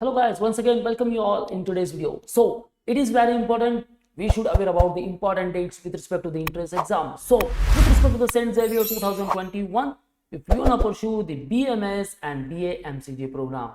Hello guys, once again welcome you all in today's video. So it is very important we should aware about the important dates with respect to the entrance exam. So with respect to the St. Xavier 2021, if you want to pursue the BMS and BA MCJ program,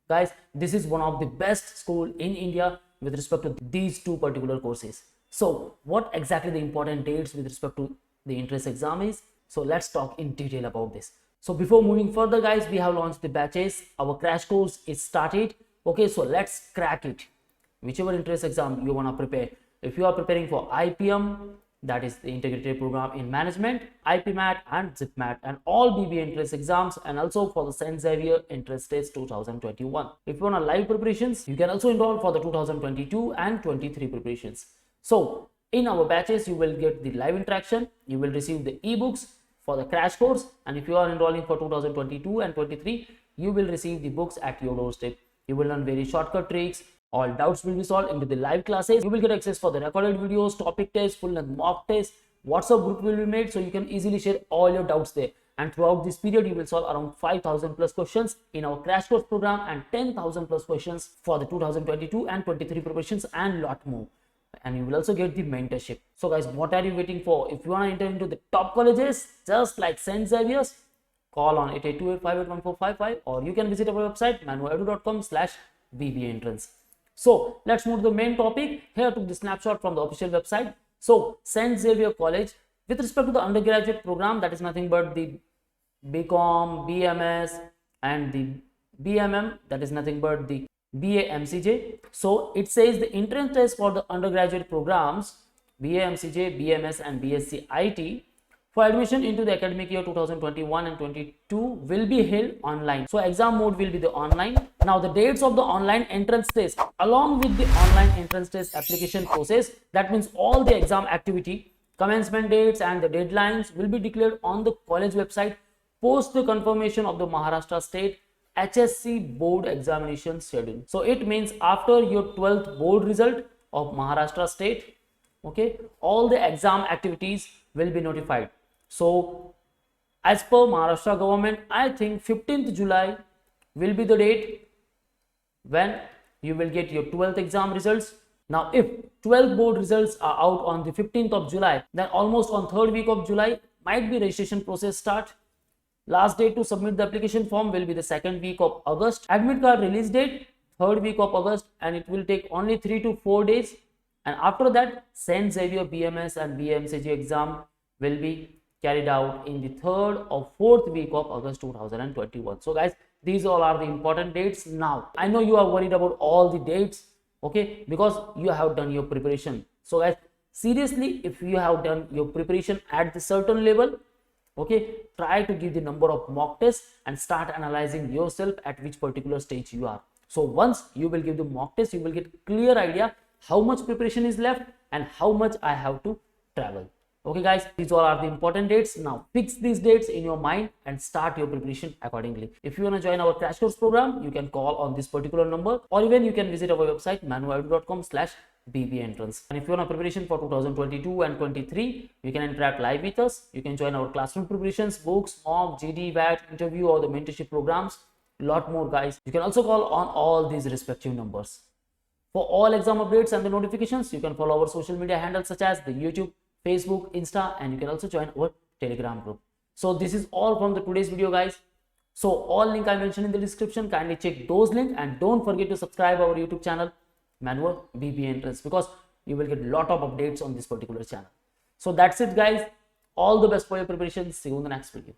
guys, this is one of the best school in India with respect to these two particular courses. So what exactly the important dates with respect to the entrance exam is? So let's talk in detail about this. So before moving further guys, we have launched the batches. Our crash course is started. Okay, so let's crack it. Whichever entrance exam you want to prepare. If you are preparing for IPM, that is the integrated program in management, IPMAT and JIPMAT and all BBA entrance exams, and also for the St. Xavier entrance test 2021. If you want live preparations, you can also enroll for the 2022 and 23 preparations. So in our batches, you will get the live interaction, you will receive the ebooks for the crash course, and if you are enrolling for 2022 and 23, you will receive the books at your doorstep. You will learn very shortcut tricks. All doubts will be solved into the live classes. You will get access for the recorded videos, topic tests, full length mock tests. WhatsApp group will be made so you can easily share all your doubts there. And throughout this period, you will solve around 5,000 plus questions in our crash course program and 10,000 plus questions for the 2022 and 23 preparations and lot more. And you will also get the mentorship. So guys, what are you waiting for? If you want to enter into the top colleges, just like St. Xavier's, call on 8828581455 or you can visit our website manoeuvre.com/BBA entrance. So let's move to the main topic. Here I took the snapshot from the official website. So St. Xavier College, with respect to the undergraduate program, that is nothing but the BCom, BMS and the BMM, that is nothing but the BA MCJ. So it says the entrance test for the undergraduate programs BA MCJ, BMS and BSc IT for admission into the academic year 2021 and 22 will be held online. So exam mode will be the online. Now the dates of the online entrance test along with the online entrance test application process, that means all the exam activity, commencement dates and the deadlines will be declared on the college website post the confirmation of the Maharashtra State HSC board examination schedule. So it means after your 12th board result of Maharashtra State, okay, all the exam activities will be notified. So as per Maharashtra government, I think 15th July will be the date when you will get your 12th exam results. Now if 12 board results are out on the 15th of July, then almost on 3rd week of July might be registration process start. Last date to submit the application form will be the 2nd week of August. Admit card release date 3rd week of August, and it will take only 3 to 4 days. And after that, St. Xavier BMS and BMCG exam will be carried out in the 3rd or 4th week of August 2021. So guys, these all are the important dates. Now I know you are worried about all the dates, okay, because you have done your preparation. So guys, seriously, if you have done your preparation at the certain level, okay, try to give the number of mock tests and start analyzing yourself at which particular stage you are. So once you will give the mock test, you will get clear idea how much preparation is left and how much I have to travel. Okay guys, these all are the important dates. Now fix these dates in your mind and start your preparation accordingly. If you want to join our crash course program, you can call on this particular number or even you can visit our website manoeuvre.com/BBA entrance. And if you want a preparation for 2022 and 23, you can interact live with us. You can join our classroom preparations, books, mock, GD, VAT, interview or the mentorship programs. Lot more guys. You can also call on all these respective numbers. For all exam updates and the notifications, you can follow our social media handles such as the YouTube, Facebook, Insta, and you can also join our Telegram group. So this is all from the today's video guys. So all link I mentioned in the description, kindly check those links and don't forget to subscribe our YouTube channel Manoeuvre BBA entrance, because you will get a lot of updates on this particular channel. So that's it guys. All the best for your preparation. See you in the next video.